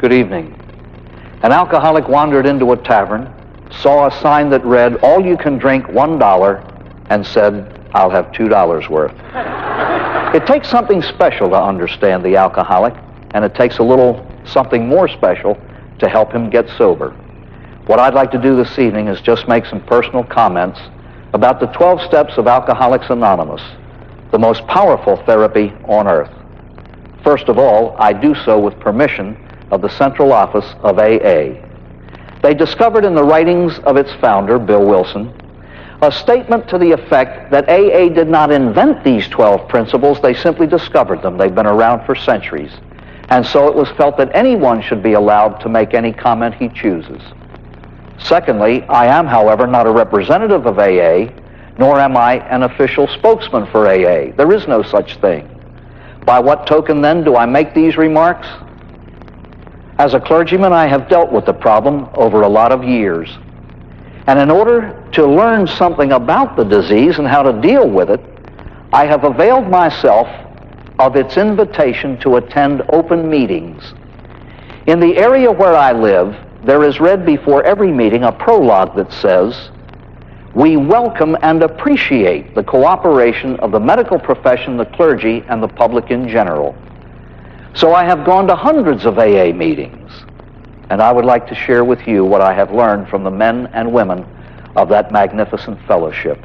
Good evening. An alcoholic wandered into a tavern, saw a sign that read, "All you can drink $1," and said, "I'll have $2 worth." It takes something special to understand the alcoholic, and it takes a little something more special to help him get sober. What I'd like to do this evening is just make some personal comments about the 12 steps of Alcoholics Anonymous, the most powerful therapy on earth. First of all, I do so with permission of the central office of AA. They discovered in the writings of its founder, Bill Wilson, a statement to the effect that AA did not invent these 12 principles, they simply discovered them. They've been around for centuries. And so it was felt that anyone should be allowed to make any comment he chooses. Secondly, I am, however, not a representative of AA, nor am I an official spokesman for AA. There is no such thing. By what token, then, do I make these remarks? As a clergyman, I have dealt with the problem over a lot of years. And in order to learn something about the disease and how to deal with it, I have availed myself of its invitation to attend open meetings. In the area where I live, there is read before every meeting a prologue that says, "We welcome and appreciate the cooperation of the medical profession, the clergy, and the public in general." So I have gone to hundreds of AA meetings, and I would like to share with you what I have learned from the men and women of that magnificent fellowship.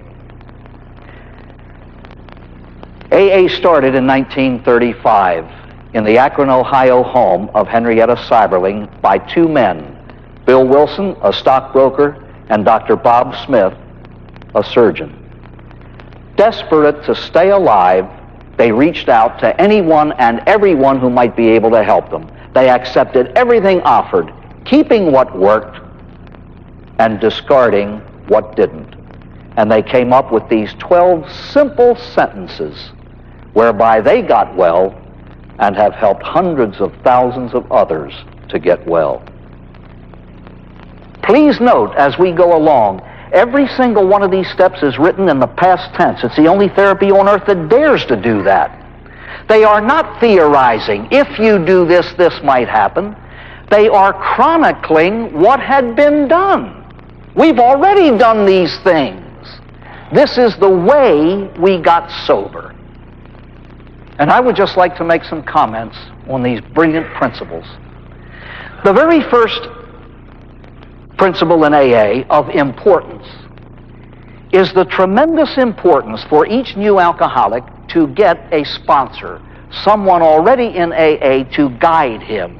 AA started in 1935 in the Akron, Ohio home of Henrietta Seiberling by two men, Bill Wilson, a stockbroker, and Dr. Bob Smith, a surgeon. Desperate to stay alive, they reached out to anyone and everyone who might be able to help them. They accepted everything offered, keeping what worked and discarding what didn't. And they came up with these 12 simple sentences whereby they got well and have helped hundreds of thousands of others to get well. Please note, as we go along, every single one of these steps is written in the past tense. It's the only therapy on earth that dares to do that. They are not theorizing, if you do this, this might happen. They are chronicling what had been done. We've already done these things. This is the way we got sober. And I would just like to make some comments on these brilliant principles. The very first principle in AA of importance is the tremendous importance for each new alcoholic to get a sponsor, someone already in AA to guide him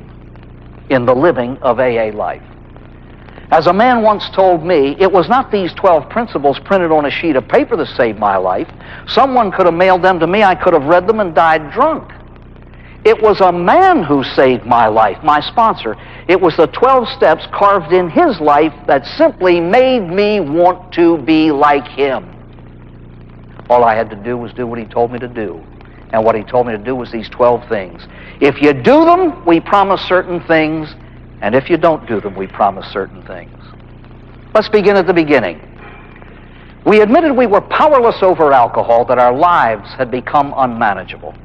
in the living of AA life. As a man once told me, it was not these 12 principles printed on a sheet of paper that saved my life. Someone could have mailed them to me, I could have read them and died drunk. It was a man who saved my life, my sponsor. It was the 12 steps carved in his life that simply made me want to be like him. All I had to do was do what he told me to do. And what he told me to do was these 12 things. If you do them, we promise certain things. And if you don't do them, we promise certain things. Let's begin at the beginning. We admitted we were powerless over alcohol, that our lives had become unmanageable.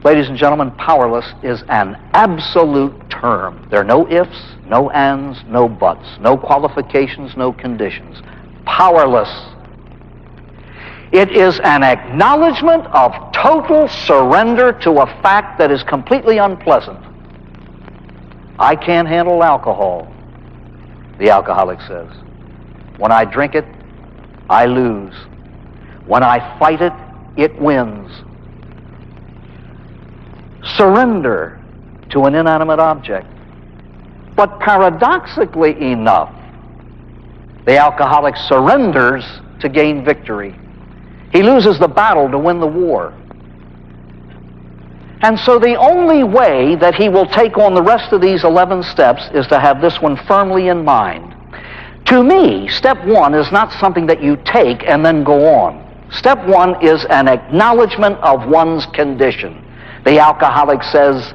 Ladies and gentlemen, powerless is an absolute term. There are no ifs, no ands, no buts, no qualifications, no conditions. Powerless. It is an acknowledgement of total surrender to a fact that is completely unpleasant. I can't handle alcohol, the alcoholic says. When I drink it, I lose. When I fight it, it wins. Surrender to an inanimate object. But paradoxically enough, the alcoholic surrenders to gain victory. He loses the battle to win the war. And so the only way that he will take on the rest of these 11 steps is to have this one firmly in mind. To me, step one is not something that you take and then go on. Step one is an acknowledgement of one's condition. The alcoholic says,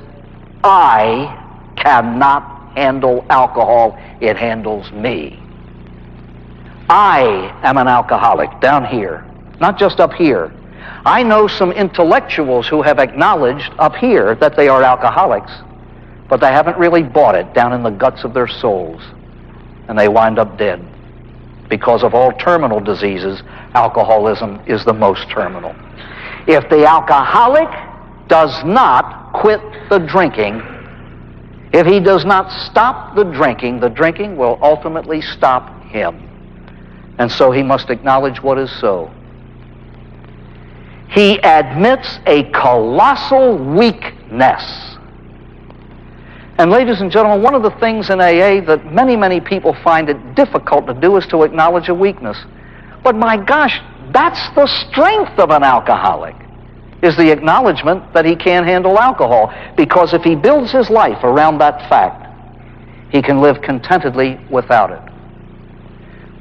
I cannot handle alcohol, it handles me. I am an alcoholic down here, not just up here. I know some intellectuals who have acknowledged up here that they are alcoholics, but they haven't really bought it down in the guts of their souls, and they wind up dead. Because of all terminal diseases, alcoholism is the most terminal. If the alcoholic does not quit the drinking, if he does not stop the drinking will ultimately stop him. And so he must acknowledge what is so. He admits a colossal weakness. And ladies and gentlemen, one of the things in AA that many, many people find it difficult to do is to acknowledge a weakness. But my gosh, that's the strength of an alcoholic, is the acknowledgement that he can't handle alcohol. Because if he builds his life around that fact, he can live contentedly without it.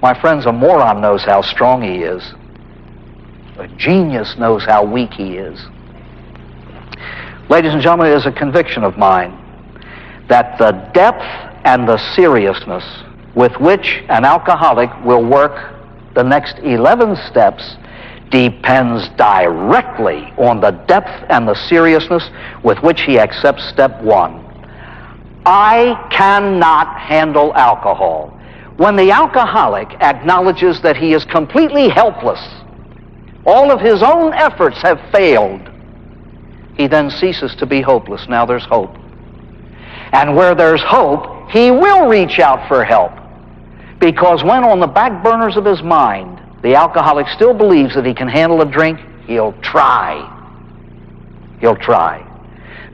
My friends, a moron knows how strong he is. A genius knows how weak he is. Ladies and gentlemen, it is a conviction of mine that the depth and the seriousness with which an alcoholic will work the next 11 steps depends directly on the depth and the seriousness with which he accepts step 1. I cannot handle alcohol. When the alcoholic acknowledges that he is completely helpless, all of his own efforts have failed, he then ceases to be hopeless. Now there's hope. And where there's hope, he will reach out for help. Because when on the back burners of his mind, the alcoholic still believes that he can handle a drink, he'll try. He'll try.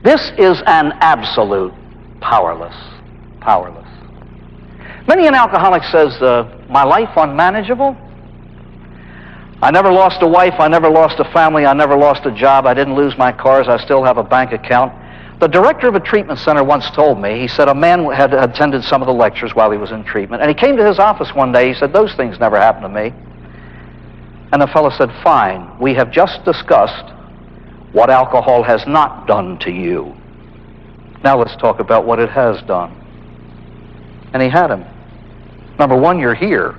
This is an absolute powerless. Many an alcoholic says, my life unmanageable. I never lost a wife, I never lost a family, I never lost a job, I didn't lose my cars, I still have a bank account. The director of a treatment center once told me, he said a man had attended some of the lectures while he was in treatment, and he came to his office one day, he said, those things never happened to me. And the fellow said, fine, we have just discussed what alcohol has not done to you. Now let's talk about what it has done. And he had him. Number one, you're here.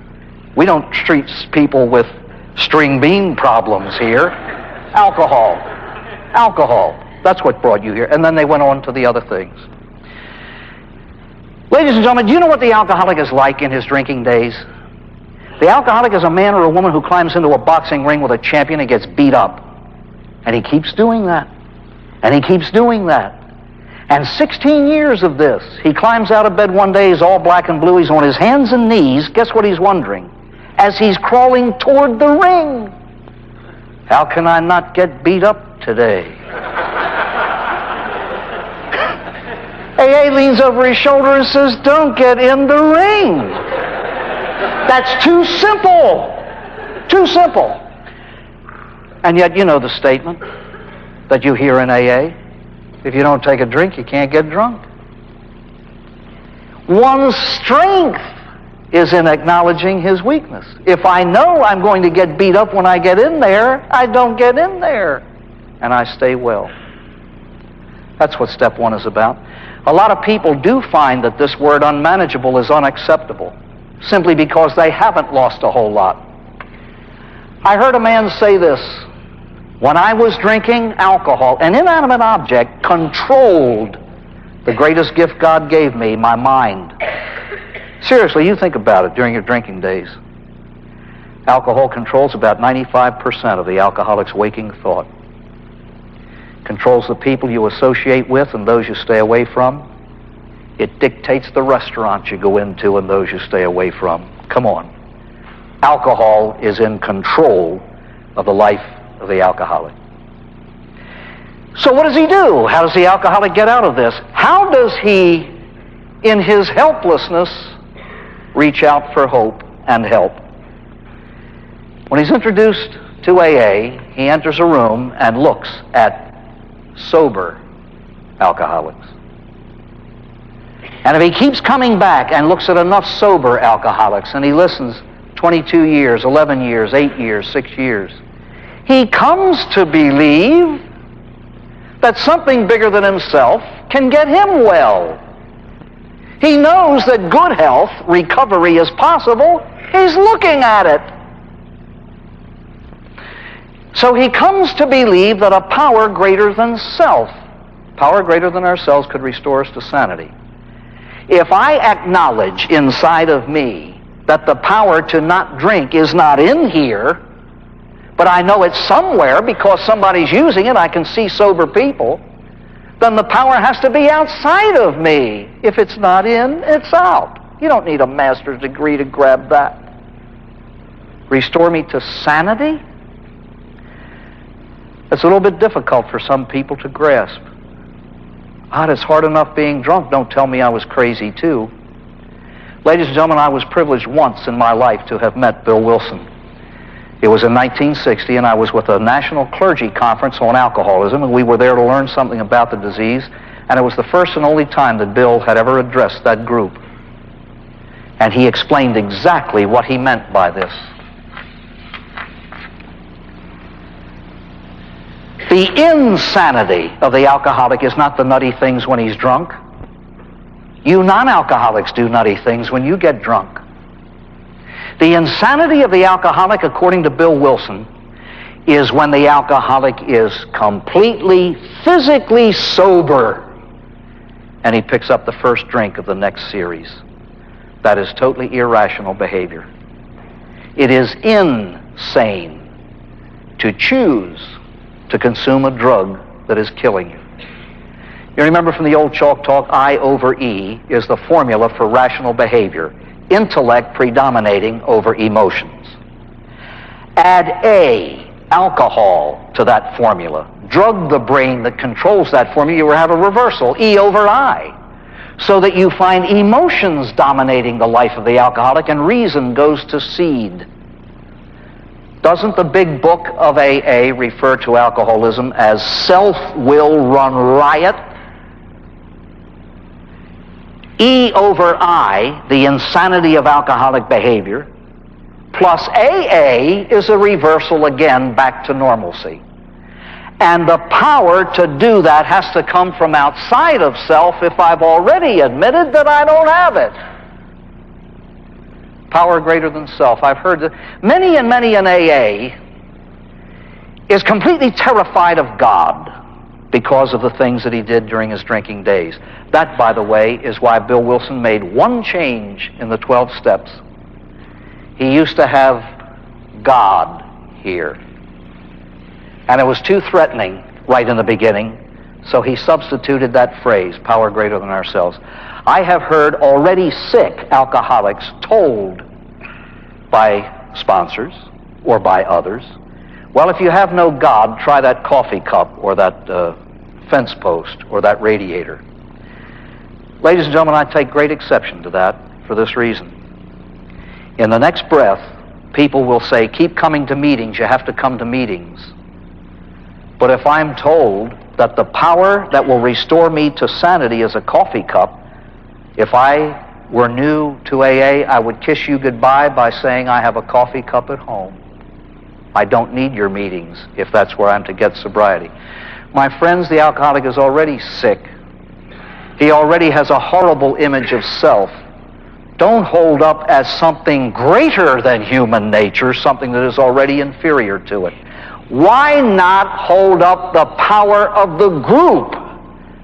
We don't treat people with string bean problems here. Alcohol. That's what brought you here. And then they went on to the other things. Ladies and gentlemen, do you know what the alcoholic is like in his drinking days? The alcoholic is a man or a woman who climbs into a boxing ring with a champion and gets beat up. And he keeps doing that. And he keeps doing that. And 16 years of this, he climbs out of bed one day, he's all black and blue, he's on his hands and knees. Guess what he's wondering? As he's crawling toward the ring, how can I not get beat up today? AA leans over his shoulder and says, don't get in the ring. That's too simple. Too simple. And yet you know the statement that you hear in AA. If you don't take a drink, you can't get drunk. One's strength is in acknowledging his weakness. If I know I'm going to get beat up when I get in there, I don't get in there. And I stay well. That's what step 1 is about. A lot of people do find that this word unmanageable is unacceptable, simply because they haven't lost a whole lot. I heard a man say this: when I was drinking alcohol, an inanimate object controlled the greatest gift God gave me, my mind. Seriously, you think about it during your drinking days. Alcohol controls about 95% of the alcoholic's waking thought. Controls the people you associate with and those you stay away from. It dictates the restaurants you go into and those you stay away from. Come on. Alcohol is in control of the life of the alcoholic. So what does he do? How does the alcoholic get out of this? How does he, in his helplessness, reach out for hope and help? When he's introduced to AA, he enters a room and looks at sober alcoholics. And if he keeps coming back and looks at enough sober alcoholics, and he listens 22 years, 11 years, 8 years, 6 years, he comes to believe that something bigger than himself can get him well. He knows that good health, recovery is possible. He's looking at it. So he comes to believe that a power greater than self Power greater than ourselves could restore us to sanity. If I acknowledge inside of me that the power to not drink is not in here, but I know it's somewhere because somebody's using it, I can see sober people, then the power has to be outside of me. If it's not in, it's out. You don't need a master's degree to grab that. Restore me to sanity? It's a little bit difficult for some people to grasp. It's hard enough being drunk. Don't tell me I was crazy too. Ladies and gentlemen, I was privileged once in my life to have met Bill Wilson. It was in 1960, and I was with a national clergy conference on alcoholism, and we were there to learn something about the disease, and it was the first and only time that Bill had ever addressed that group. And he explained exactly what he meant by this. The insanity of the alcoholic is not the nutty things when he's drunk. You non-alcoholics do nutty things when you get drunk. The insanity of the alcoholic, according to Bill Wilson, is when the alcoholic is completely physically sober and he picks up the first drink of the next series. That is totally irrational behavior. It is insane to choose to consume a drug that is killing you. You remember from the old chalk talk, I over E is the formula for rational behavior. Intellect predominating over emotions. Add A, alcohol, to that formula. Drug the brain that controls that formula, you will have a reversal, E over I. So that you find emotions dominating the life of the alcoholic and reason goes to seed. Doesn't the big book of AA refer to alcoholism as self-will run riot? E over I, the insanity of alcoholic behavior, plus AA is a reversal again back to normalcy. And the power to do that has to come from outside of self if I've already admitted that I don't have it. Power greater than self. I've heard that many in AA is completely terrified of God because of the things that he did during his drinking days. That, by the way, is why Bill Wilson made one change in the 12 steps. He used to have God here. And it was too threatening right in the beginning, so he substituted that phrase, power greater than ourselves. I have heard already sick alcoholics told by sponsors or by others, well, if you have no God, try that coffee cup or that fence post or that radiator. Ladies and gentlemen, I take great exception to that for this reason. In the next breath, people will say, keep coming to meetings, you have to come to meetings. But if I'm told that the power that will restore me to sanity is a coffee cup, if I were new to AA, I would kiss you goodbye by saying I have a coffee cup at home. I don't need your meetings if that's where I'm to get sobriety. My friends, the alcoholic is already sick. He already has a horrible image of self. Don't hold up as something greater than human nature, something that is already inferior to it. Why not hold up the power of the group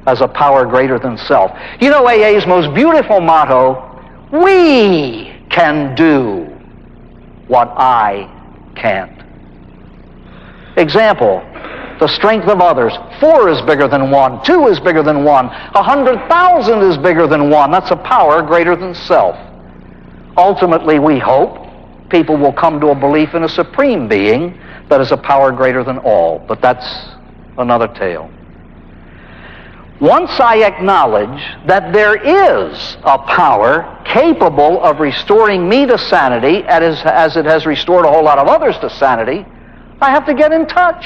as a power greater than self? You know AA's most beautiful motto, we can do what I can't. Example, the strength of others. 4 is bigger than 1. 2 is bigger than 1. 100,000 is bigger than 1. That's a power greater than self. Ultimately, we hope people will come to a belief in a supreme being that is a power greater than all. But that's another tale. Once I acknowledge that there is a power capable of restoring me to sanity, as it has restored a whole lot of others to sanity, I have to get in touch.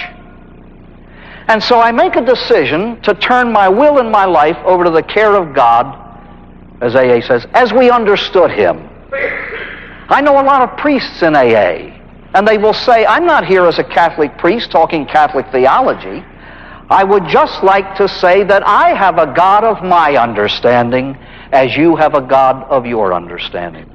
And so I make a decision to turn my will and my life over to the care of God, as AA says, as we understood Him. I know a lot of priests in AA, and they will say, I'm not here as a Catholic priest talking Catholic theology. I would just like to say that I have a God of my understanding as you have a God of your understanding.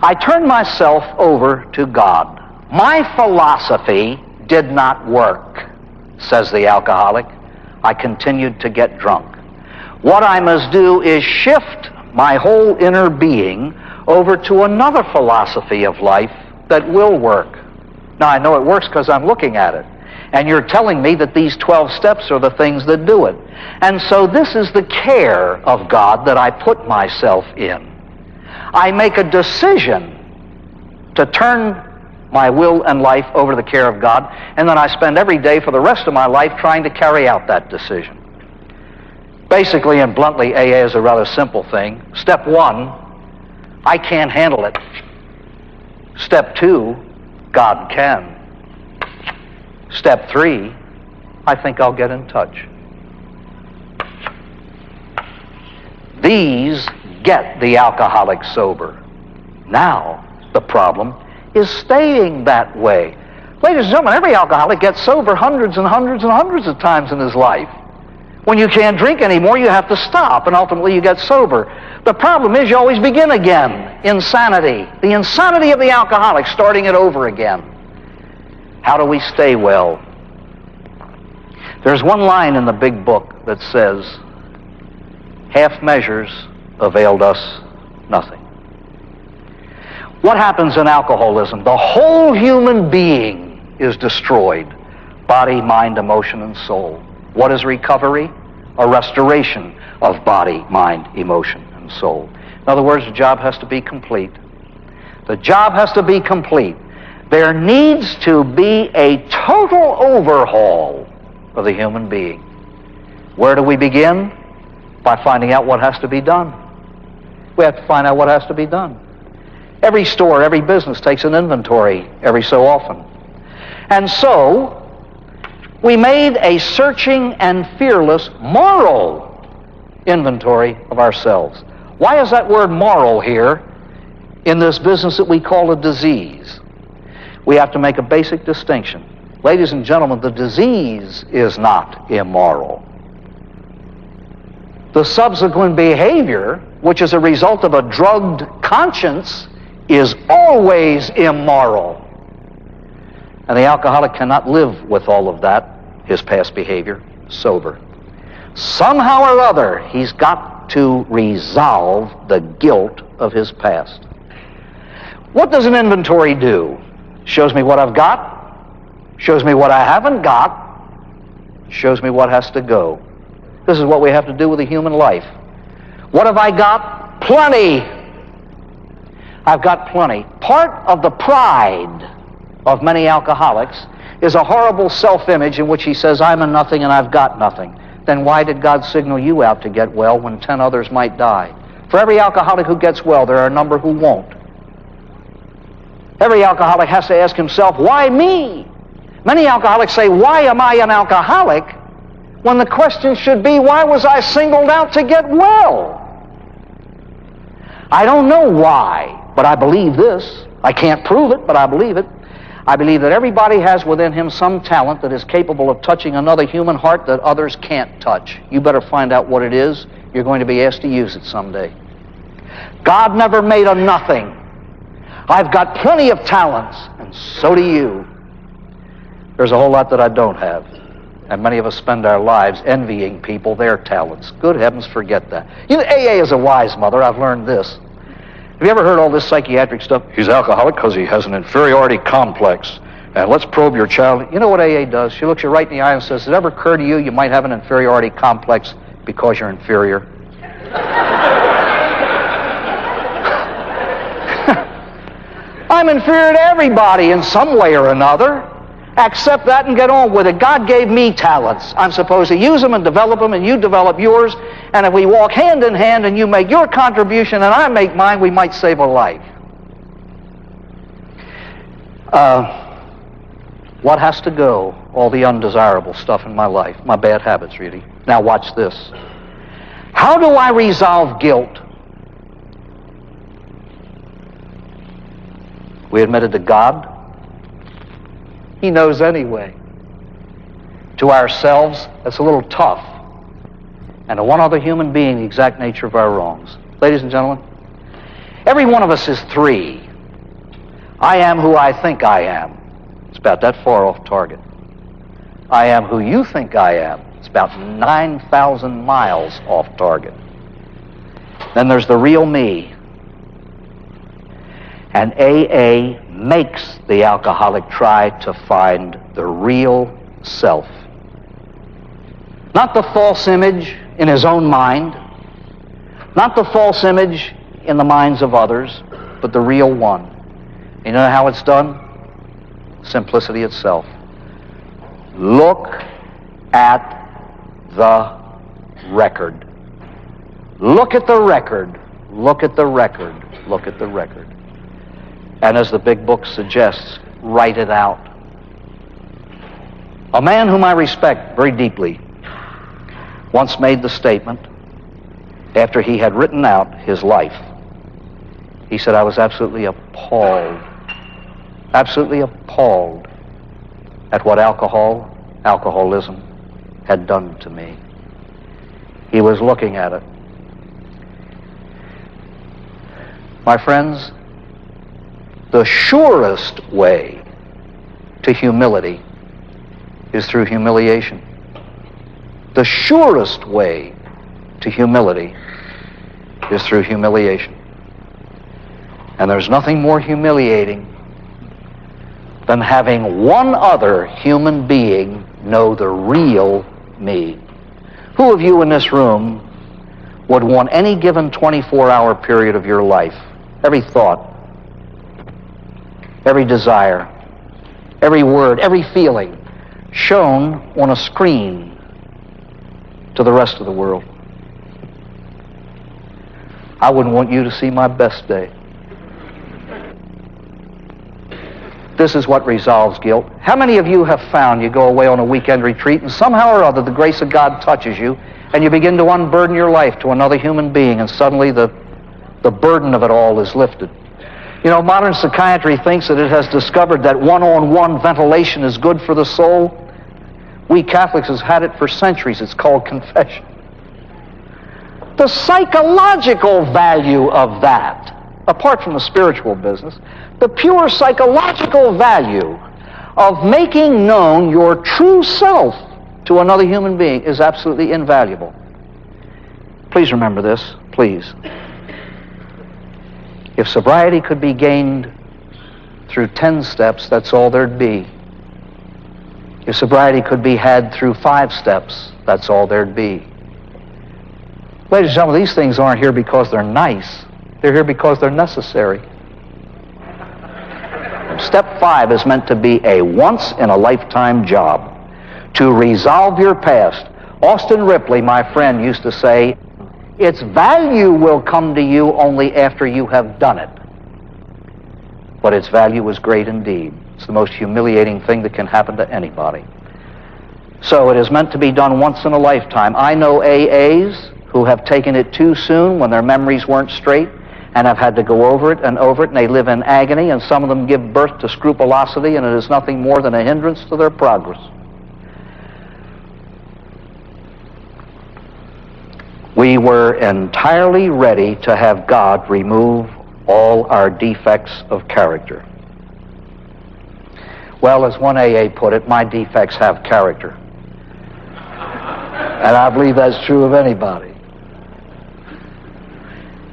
I turn myself over to God. My philosophy did not work, says the alcoholic. I continued to get drunk. What I must do is shift my whole inner being over to another philosophy of life that will work. Now, I know it works because I'm looking at it. And you're telling me that these 12 steps are the things that do it. And so this is the care of God that I put myself in. I make a decision to turn my will and life over to the care of God, and then I spend every day for the rest of my life trying to carry out that decision. Basically and bluntly, AA is a rather simple thing. Step 1, I can't handle it. Step 2, God can. Step 3, I think I'll get in touch. These get the alcoholic sober. Now, the problem is staying that way. Ladies and gentlemen, every alcoholic gets sober hundreds and hundreds and hundreds of times in his life. When you can't drink anymore, you have to stop, and ultimately you get sober. The problem is you always begin again. Insanity. The insanity of the alcoholic, starting it over again. How do we stay well? There's one line in the big book that says, half measures availed us nothing. What happens in alcoholism? The whole human being is destroyed. Body, mind, emotion, and soul. What is recovery? A restoration of body, mind, emotion, and soul. In other words, the job has to be complete. The job has to be complete. There needs to be a total overhaul of the human being. Where do we begin? By finding out what has to be done. We have to find out what has to be done. Every store, every business takes an inventory every so often. And so, we made a searching and fearless moral inventory of ourselves. Why is that word moral here in this business that we call a disease? We have to make a basic distinction. Ladies and gentlemen, the disease is not immoral. The subsequent behavior, which is a result of a drugged conscience, is always immoral. And the alcoholic cannot live with all of that, his past behavior, sober. Somehow or other, he's got to resolve the guilt of his past. What does an inventory do? Shows me what I've got, shows me what I haven't got, shows me what has to go. This is what we have to do with the human life. What have I got? Plenty. I've got plenty. Part of the pride of many alcoholics is a horrible self-image in which he says, I'm a nothing and I've got nothing. Then why did God signal you out to get well when 10 others might die? For every alcoholic who gets well, there are a number who won't. Every alcoholic has to ask himself, why me? Many alcoholics say, why am I an alcoholic? When the question should be, why was I singled out to get well? I don't know why, but I believe this. I can't prove it, but I believe it. I believe that everybody has within him some talent that is capable of touching another human heart that others can't touch. You better find out what it is. You're going to be asked to use it someday. God never made a nothing. I've got plenty of talents, and so do you. There's a whole lot that I don't have. And many of us spend our lives envying people their talents. Good heavens, forget that. You know, AA is a wise mother. I've learned this. Have you ever heard all this psychiatric stuff? He's alcoholic because he has an inferiority complex. And let's probe your child. You know what AA does? She looks you right in the eye and says, does it ever occur to you you might have an inferiority complex because you're inferior? I'm inferior to everybody in some way or another. Accept that and get on with it. God gave me talents. I'm supposed to use them and develop them, and you develop yours. And if we walk hand in hand and you make your contribution and I make mine, we might save a life. What has to go? All the undesirable stuff in my life. My bad habits, really. Now watch this. How do I resolve guilt? We admitted to God. He knows anyway. To ourselves, that's a little tough. And to one other human being, the exact nature of our wrongs. Ladies and gentlemen, every one of us is three. I am who I think I am. It's about that far off target. I am who you think I am. It's about 9,000 miles off target. Then there's the real me. And AA makes the alcoholic try to find the real self. Not the false image in his own mind, not the false image in the minds of others, but the real one. You know how it's done? Simplicity itself. Look at the record. Look at the record. Look at the record. Look at the record. And as the big book suggests, write it out. A man whom I respect very deeply once made the statement, after he had written out his life, he said, I was absolutely appalled at what alcoholism had done to me. He was looking at it. My friends, the surest way to humility is through humiliation. The surest way to humility is through humiliation. And there's nothing more humiliating than having one other human being know the real me. Who of you in this room would want any given 24-hour period of your life, every thought, every desire, every word, every feeling, shown on a screen to the rest of the world? I wouldn't want you to see my best day. This is what resolves guilt. How many of you have found you go away on a weekend retreat and somehow or other the grace of God touches you and you begin to unburden your life to another human being, and suddenly the burden of it all is lifted? You know, modern psychiatry thinks that it has discovered that one-on-one ventilation is good for the soul. We Catholics have had it for centuries. It's called confession. The psychological value of that, apart from the spiritual business, the pure psychological value of making known your true self to another human being is absolutely invaluable. Please remember this, please. If sobriety could be gained through 10 steps, that's all there'd be. If sobriety could be had through 5 steps, that's all there'd be. Ladies and gentlemen, these things aren't here because they're nice. They're here because they're necessary. Step 5 is meant to be a once-in-a-lifetime job. To resolve your past. Austin Ripley, my friend, used to say, its value will come to you only after you have done it. But its value is great indeed. It's the most humiliating thing that can happen to anybody. So it is meant to be done once in a lifetime. I know AAs who have taken it too soon when their memories weren't straight and have had to go over it, and they live in agony, and some of them give birth to scrupulosity, and it is nothing more than a hindrance to their progress. We were entirely ready to have God remove all our defects of character. Well, as one AA put it, my defects have character. And I believe that's true of anybody.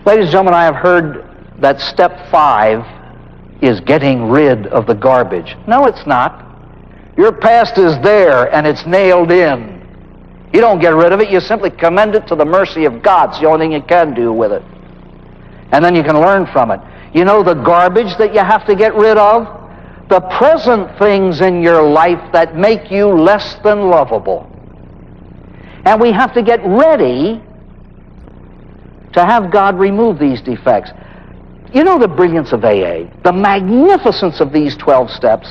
Ladies and gentlemen, I have heard that step 5 is getting rid of the garbage. No, it's not. Your past is there and it's nailed in. You don't get rid of it, you simply commend it to the mercy of God. It's the only thing you can do with it. And then you can learn from it. You know the garbage that you have to get rid of? The present things in your life that make you less than lovable. And we have to get ready to have God remove these defects. You know the brilliance of AA, the magnificence of these 12 steps.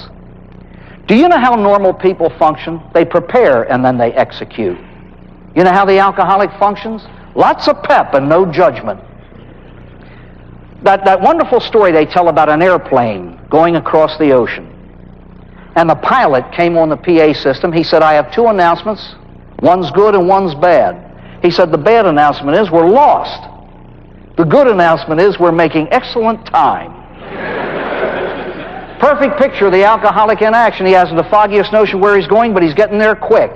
Do you know how normal people function? They prepare and then they execute. You know how the alcoholic functions? Lots of pep and no judgment. That wonderful story they tell about an airplane going across the ocean. And the pilot came on the PA system. He said, I have 2 announcements. One's good and one's bad. He said, the bad announcement is we're lost. The good announcement is we're making excellent time. Perfect picture of the alcoholic in action. He hasn't the foggiest notion where he's going, but he's getting there quick.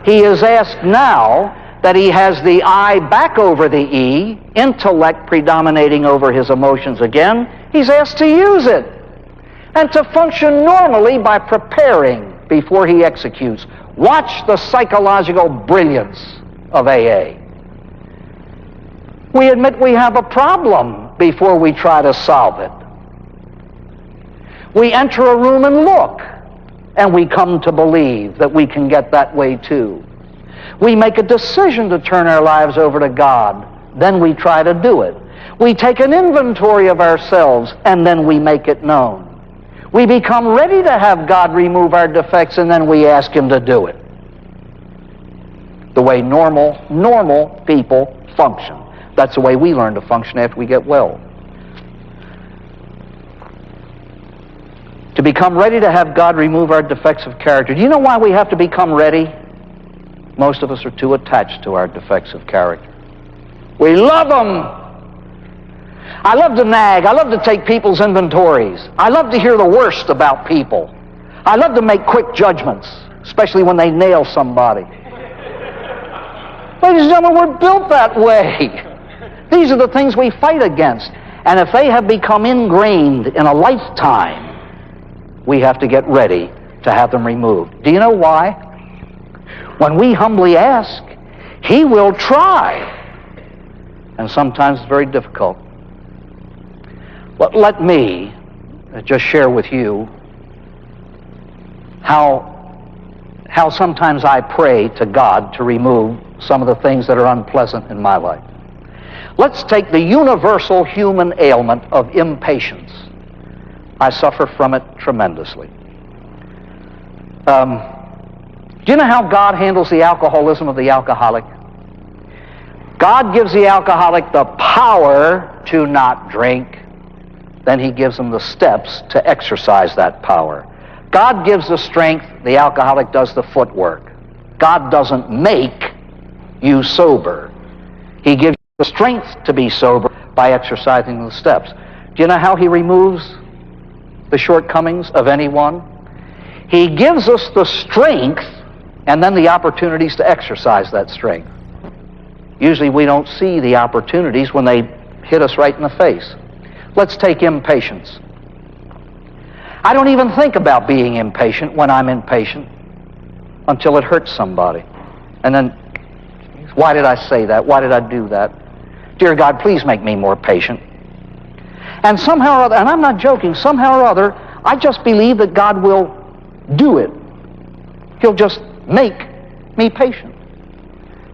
He is asked now that he has the I back over the E, intellect predominating over his emotions again. He's asked to use it and to function normally by preparing before he executes. Watch the psychological brilliance of AA. We admit we have a problem before we try to solve it. We enter a room and look, and we come to believe that we can get that way too. We make a decision to turn our lives over to God, then we try to do it. We take an inventory of ourselves, and then we make it known. We become ready to have God remove our defects, and then we ask Him to do it. The way normal people function. That's the way we learn to function after we get well. To become ready to have God remove our defects of character. Do you know why we have to become ready? Most of us are too attached to our defects of character. We love them. I love to nag. I love to take people's inventories. I love to hear the worst about people. I love to make quick judgments, especially when they nail somebody. Ladies and gentlemen, we're built that way. These are the things we fight against. And if they have become ingrained in a lifetime, we have to get ready to have them removed. Do you know why? When we humbly ask, He will try. And sometimes it's very difficult. But let me just share with you how sometimes I pray to God to remove some of the things that are unpleasant in my life. Let's take the universal human ailment of impatience. I suffer from it tremendously. Do you know how God handles the alcoholism of the alcoholic? God gives the alcoholic the power to not drink. Then He gives him the steps to exercise that power. God gives the strength, the alcoholic does the footwork. God doesn't make you sober. He gives you the strength to be sober by exercising the steps. Do you know how He removes the shortcomings of anyone? He gives us the strength and then the opportunities to exercise that strength. Usually we don't see the opportunities when they hit us right in the face. Let's take impatience. I don't even think about being impatient when I'm impatient until it hurts somebody. And then, why did I say that? Why did I do that? Dear God, please make me more patient. And somehow or other, and I'm not joking, somehow or other, I just believe that God will do it. He'll just make me patient.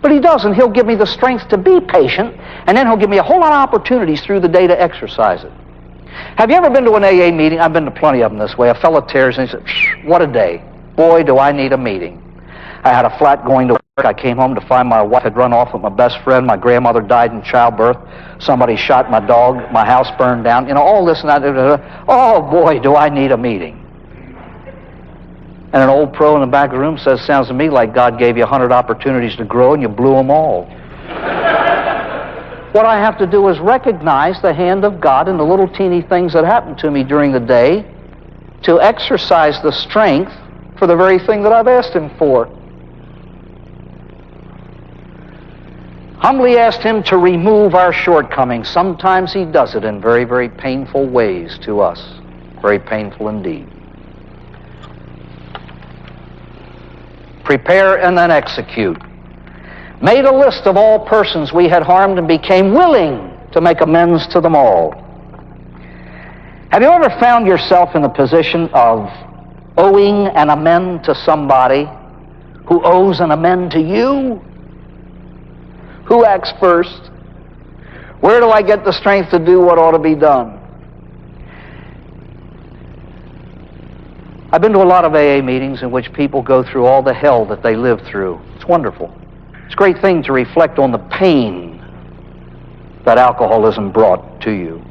But He doesn't. He'll give me the strength to be patient, and then He'll give me a whole lot of opportunities through the day to exercise it. Have you ever been to an AA meeting? I've been to plenty of them this way. A fellow tears and he said, what a day. Boy, do I need a meeting. I had a flat going to work. I came home to find my wife had run off with my best friend. My grandmother died in childbirth. Somebody shot my dog. My house burned down. You know, all this and that. Oh, boy, do I need a meeting. And an old pro in the back of the room says, sounds to me like God gave you 100 opportunities to grow and you blew them all. What I have to do is recognize the hand of God in the little teeny things that happen to me during the day to exercise the strength for the very thing that I've asked Him for. Humbly asked Him to remove our shortcomings. Sometimes He does it in very, very painful ways to us. Very painful indeed. Prepare and then execute. Made a list of all persons we had harmed and became willing to make amends to them all. Have you ever found yourself in the position of owing an amend to somebody who owes an amend to you? Who acts first? Where do I get the strength to do what ought to be done? I've been to a lot of AA meetings in which people go through all the hell that they live through. It's wonderful. It's a great thing to reflect on the pain that alcoholism brought to you.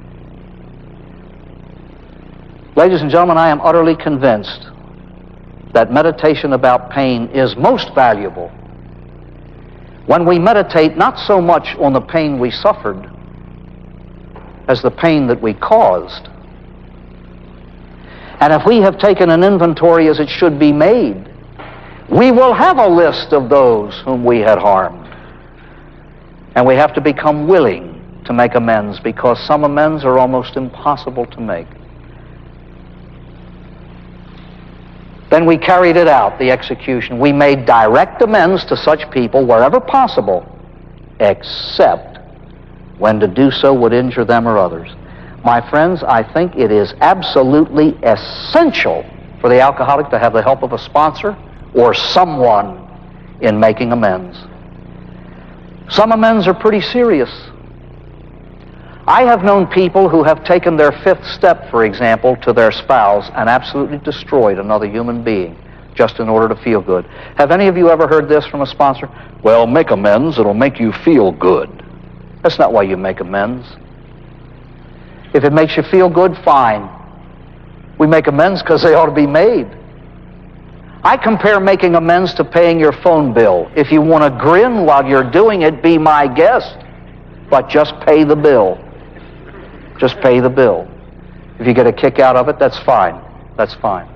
Ladies and gentlemen, I am utterly convinced that meditation about pain is most valuable when we meditate not so much on the pain we suffered as the pain that we caused. And if we have taken an inventory as it should be made, We will have a list of those whom we had harmed. And we have to become willing to make amends, because some amends are almost impossible to make. Then we carried it out, the execution. We made direct amends to such people wherever possible, except when to do so would injure them or others. My friends, I think it is absolutely essential for the alcoholic to have the help of a sponsor or someone in making amends. Some amends are pretty serious. I have known people who have taken their fifth step, for example, to their spouse and absolutely destroyed another human being just in order to feel good. Have any of you ever heard this from a sponsor? Well, make amends, it'll make you feel good. That's not why you make amends. If it makes you feel good, fine. We make amends because they ought to be made. I compare making amends to paying your phone bill. If you want to grin while you're doing it, be my guest. But just pay the bill. Just pay the bill. If you get a kick out of it, that's fine. That's fine.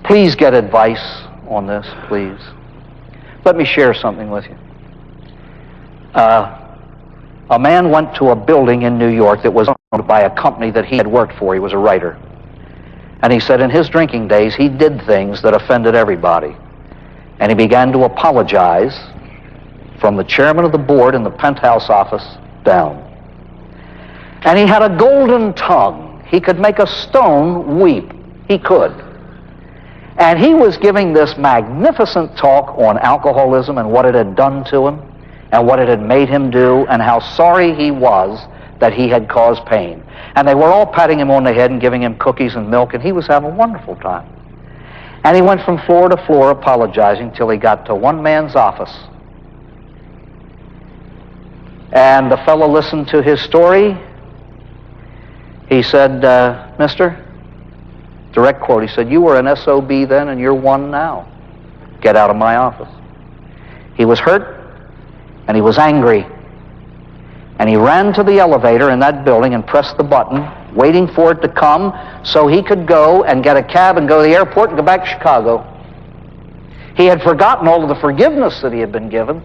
Please get advice on this, please. Let me share something with you. A man went to a building in New York that was owned by a company that he had worked for. He was a writer. And he said in his drinking days, he did things that offended everybody. And he began to apologize from the chairman of the board in the penthouse office down. And he had a golden tongue. He could make a stone weep. He could. And he was giving this magnificent talk on alcoholism and what it had done to him and what it had made him do and how sorry he was that he had caused pain. And they were all patting him on the head and giving him cookies and milk, and he was having a wonderful time. And he went from floor to floor apologizing till he got to one man's office. And the fellow listened to his story. He said, Mister, direct quote, he said, you were an SOB then and you're one now. Get out of my office. He was hurt and he was angry. And he ran to the elevator in that building and pressed the button, waiting for it to come so he could go and get a cab and go to the airport and go back to Chicago. He had forgotten all of the forgiveness that he had been given.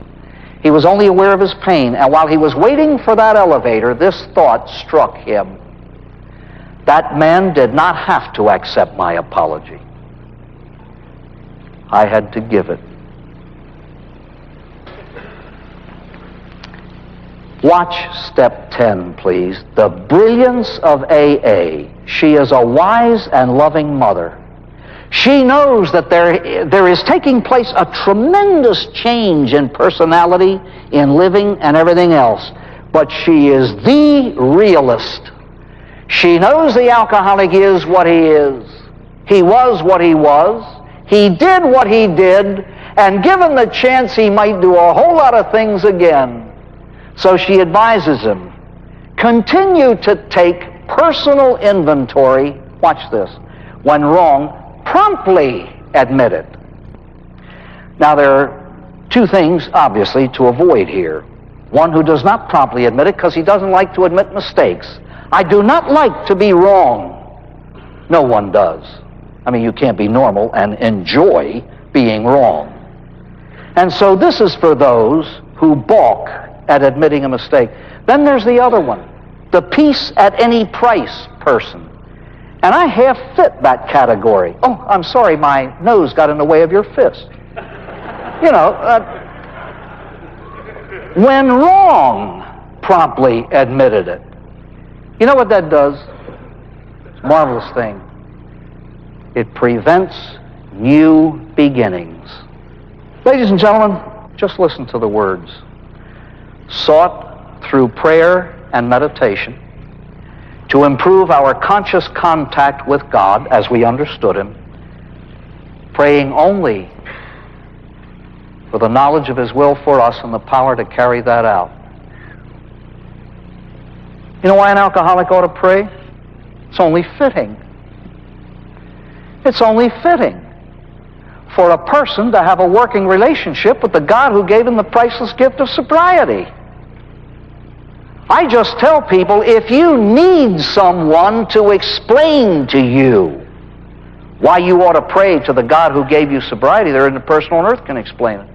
He was only aware of his pain. And while he was waiting for that elevator, this thought struck him. That man did not have to accept my apology. I had to give it. Watch step 10, please. The brilliance of AA. She is a wise and loving mother. She knows that there is taking place a tremendous change in personality, in living, and everything else. But she is the realist. She knows the alcoholic is what he is. He was what he was. He did what he did. And given the chance, he might do a whole lot of things again. So she advises him, continue to take personal inventory, watch this, when wrong, promptly admit it. Now there are two things, obviously, to avoid here. One who does not promptly admit it because he doesn't like to admit mistakes. I do not like to be wrong. No one does. I mean, you can't be normal and enjoy being wrong. And so this is for those who balk at admitting a mistake. Then there's the other one, the peace at any price person. And I half fit that category. Oh, I'm sorry, my nose got in the way of your fist. You know, when wrong, promptly admitted it. You know what that does? It's a marvelous thing. It prevents new beginnings. Ladies and gentlemen, just listen to the words. Sought through prayer and meditation to improve our conscious contact with God as we understood Him, praying only for the knowledge of His will for us and the power to carry that out. You know why an alcoholic ought to pray? It's only fitting. It's only fitting for a person to have a working relationship with the God who gave him the priceless gift of sobriety. I just tell people, if you need someone to explain to you Why you ought to pray to the God who gave you sobriety, there isn't a person on earth can explain it.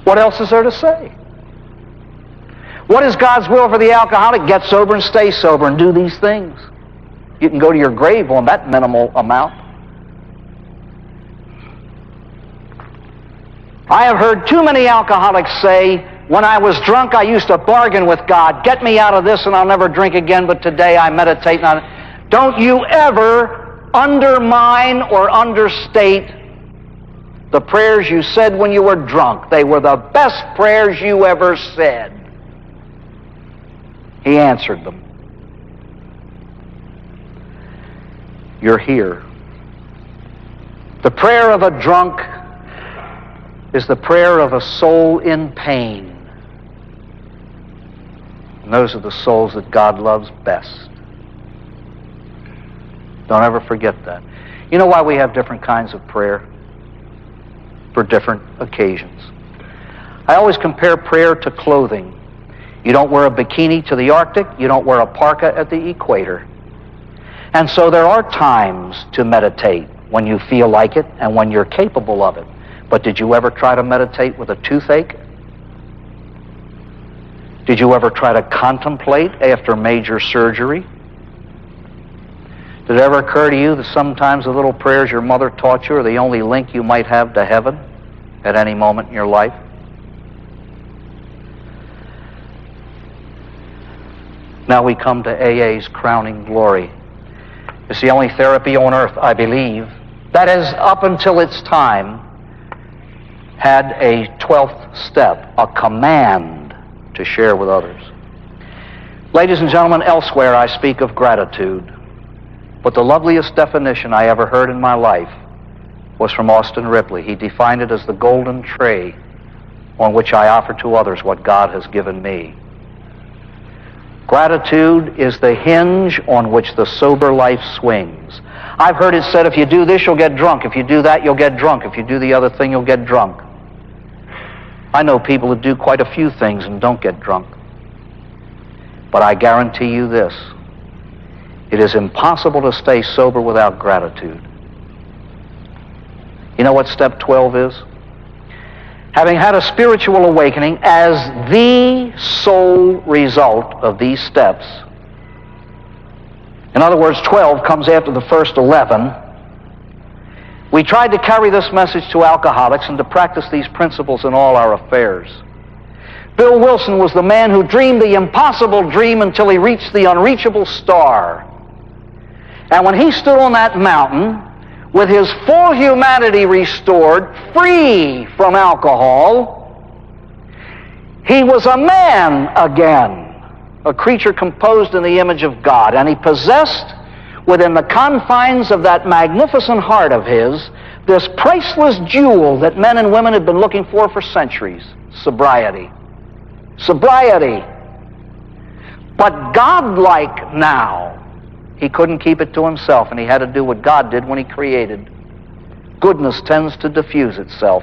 What else is there to say? What is God's will for the alcoholic? Get sober and stay sober and do these things. You can go to your grave on that minimal amount. I have heard too many alcoholics say, when I was drunk, I used to bargain with God. Get me out of this and I'll never drink again, but today I meditate on it. Don't you ever undermine or understate the prayers you said when you were drunk. They were the best prayers you ever said. He answered them. You're here. The prayer of a drunk is the prayer of a soul in pain. And those are the souls that God loves best. Don't ever forget that. You know why we have different kinds of prayer? For different occasions. I always compare prayer to clothing. You don't wear a bikini to the Arctic, you don't wear a parka at the equator. And so there are times to meditate when you feel like it and when you're capable of it. But did you ever try to meditate with a toothache? Did you ever try to contemplate after major surgery? Did it ever occur to you that sometimes the little prayers your mother taught you are the only link you might have to heaven at any moment in your life? Now we come to AA's crowning glory. It's the only therapy on earth, I believe, that has, up until its time, had a 12th step, a command to share with others. Ladies and gentlemen, elsewhere I speak of gratitude. But the loveliest definition I ever heard in my life was from Austin Ripley. He defined it as the golden tray on which I offer to others what God has given me. Gratitude is the hinge on which the sober life swings. I've heard it said, if you do this, you'll get drunk. If you do that, you'll get drunk. If you do the other thing, you'll get drunk. I know people who do quite a few things and don't get drunk. But I guarantee you this. It is impossible to stay sober without gratitude. You know what step 12 is? Having had a spiritual awakening as the sole result of these steps. In other words, 12 comes after the first 11. We tried to carry this message to alcoholics and to practice these principles in all our affairs. Bill Wilson was the man who dreamed the impossible dream until he reached the unreachable star. And when he stood on that mountain, with his full humanity restored, free from alcohol, he was a man again, a creature composed in the image of God, and he possessed, within the confines of that magnificent heart of his, this priceless jewel that men and women had been looking for centuries: sobriety. Sobriety. But God-like now, he couldn't keep it to himself, and he had to do what God did when he created. Goodness tends to diffuse itself,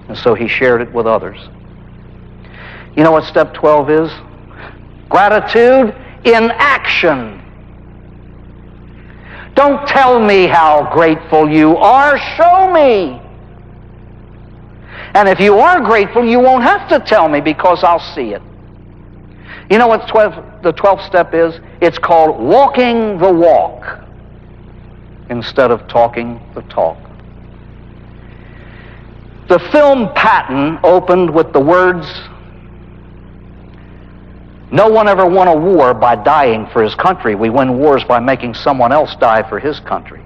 and so he shared it with others. You know what step 12 is? Gratitude in action. Don't tell me how grateful you are, show me. And if you are grateful, you won't have to tell me, because I'll see it. You know what the 12th step is? It's called walking the walk instead of talking the talk. The film Patton opened with the words, "No one ever won a war by dying for his country. We win wars by making someone else die for his country."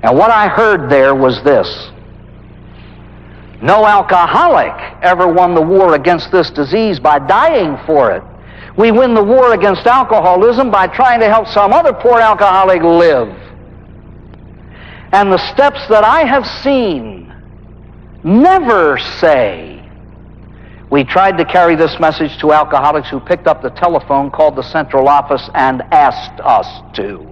And what I heard there was this: no alcoholic ever won the war against this disease by dying for it. We win the war against alcoholism by trying to help some other poor alcoholic live. And the steps that I have seen never say. We tried to carry this message to alcoholics who picked up the telephone, called the central office, and asked us to.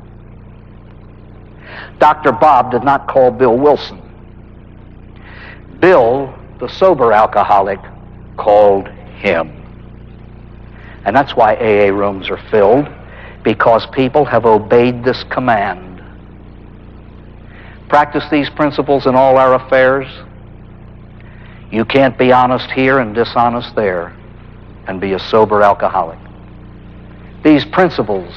Dr. Bob did not call Bill Wilson. Bill, the sober alcoholic, called him. And that's why AA rooms are filled, because people have obeyed this command. Practice these principles in all our affairs. You can't be honest here and dishonest there and be a sober alcoholic. These principles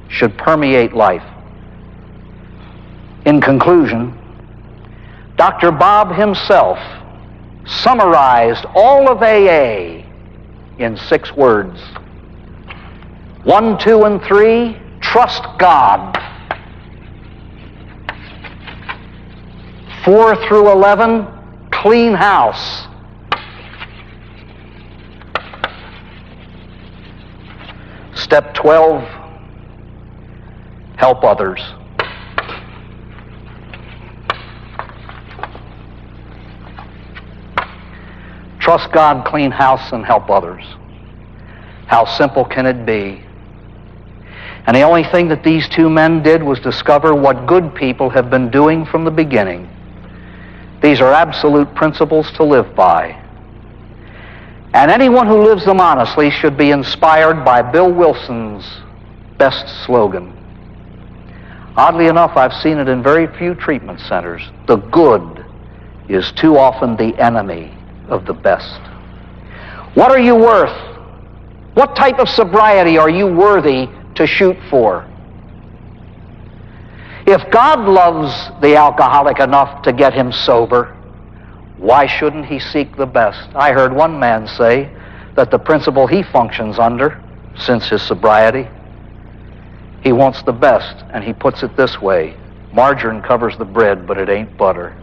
should permeate life. In conclusion, Dr. Bob himself summarized all of AA in 6 words. 1, 2, and 3, trust God. 4 through 11, clean house. Step 12, help others. Trust God, clean house, and help others. How simple can it be? And the only thing that these 2 men did was discover what good people have been doing from the beginning. These are absolute principles to live by. And anyone who lives them honestly should be inspired by Bill Wilson's best slogan. Oddly enough, I've seen it in very few treatment centers. The good is too often the enemy of the best. What are you worth? What type of sobriety are you worthy to shoot for? If God loves the alcoholic enough to get him sober, why shouldn't he seek the best? I heard one man say that the principle he functions under, since his sobriety, he wants the best, and he puts it this way: margarine covers the bread, but it ain't butter.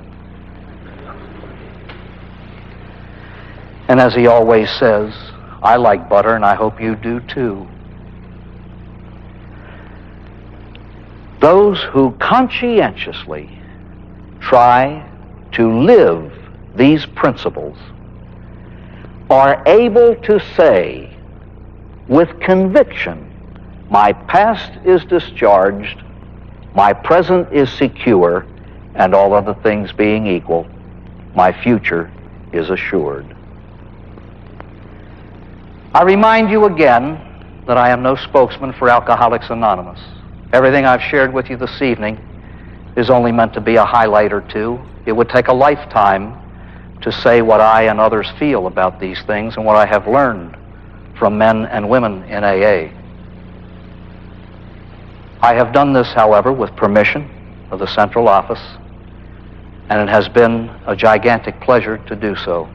And as he always says, I like butter, and I hope you do too. Those who conscientiously try to live these principles are able to say with conviction, my past is discharged, my present is secure, and all other things being equal, my future is assured. I remind you again that I am no spokesman for Alcoholics Anonymous. Everything I've shared with you this evening is only meant to be a highlight or two. It would take a lifetime to say what I and others feel about these things and what I have learned from men and women in AA. I have done this, however, with permission of the central office, and it has been a gigantic pleasure to do so.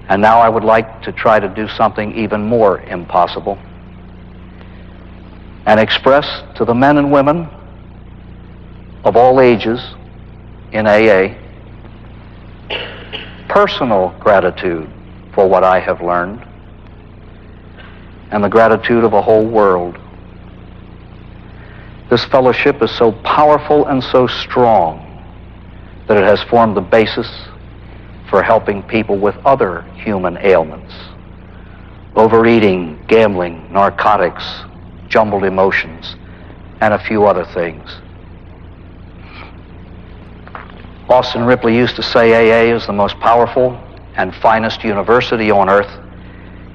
And now I would like to try to do something even more impossible and express to the men and women of all ages in AA personal gratitude for what I have learned and the gratitude of a whole world. This fellowship is so powerful and so strong that it has formed the basis for helping people with other human ailments: overeating, gambling, narcotics, jumbled emotions, and a few other things. Austin Ripley used to say AA is the most powerful and finest university on earth.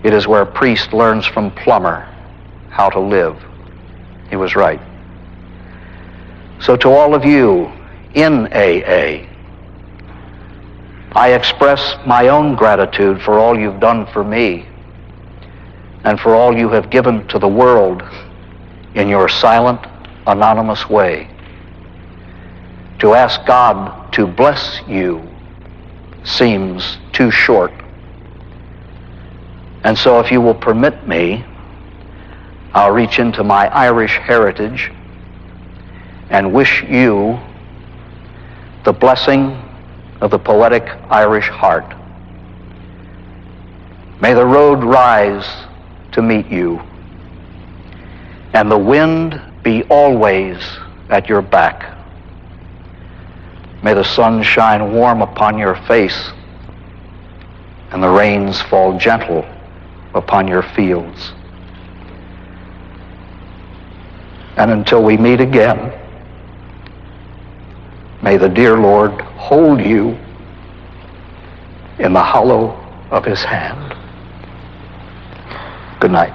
It is where a priest learns from plumber how to live. He was right. So to all of you in AA, I express my own gratitude for all you've done for me and for all you have given to the world in your silent, anonymous way. To ask God to bless you seems too short. And so if you will permit me, I'll reach into my Irish heritage and wish you the blessing of the poetic Irish heart. May the road rise to meet you, and the wind be always at your back. May the sun shine warm upon your face, and the rains fall gentle upon your fields. And until we meet again, may the dear Lord hold you in the hollow of his hand. Good night.